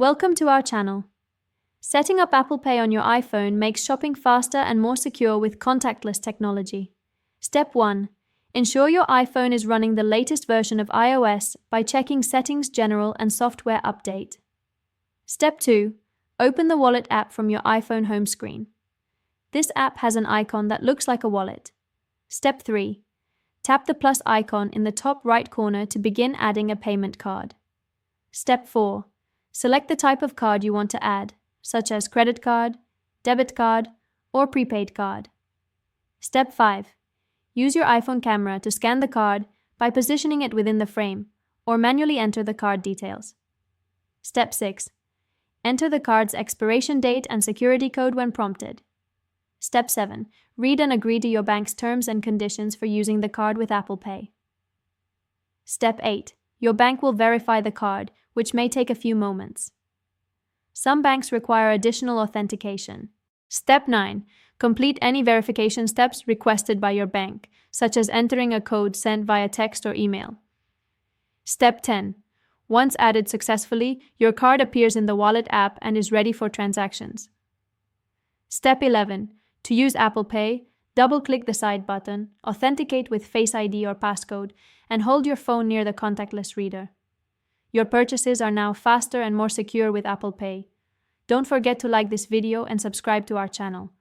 Welcome to our channel. Setting up Apple Pay on your iPhone makes shopping faster and more secure with contactless technology. Step 1. Ensure your iPhone is running the latest version of iOS by checking Settings, General, and Software Update. Step 2. Open the Wallet app from your iPhone home screen. This app has an icon that looks like a wallet. Step 3. Tap the plus icon in the top right corner to begin adding a payment card. Step 4. Select the type of card you want to add, such as credit card, debit card, or prepaid card. Step 5. Use your iPhone camera to scan the card by positioning it within the frame, or manually enter the card details. Step 6. Enter the card's expiration date and security code when prompted. Step 7. Read and agree to your bank's terms and conditions for using the card with Apple Pay. Step 8. Your bank will verify the card, which may take a few moments. Some banks require additional authentication. Step 9. Complete any verification steps requested by your bank, such as entering a code sent via text or email. Step 10. Once added successfully, your card appears in the Wallet app and is ready for transactions. Step 11. To use Apple Pay, double-click the side button, authenticate with Face ID or passcode, and hold your phone near the contactless reader. Your purchases are now faster and more secure with Apple Pay. Don't forget to like this video and subscribe to our channel.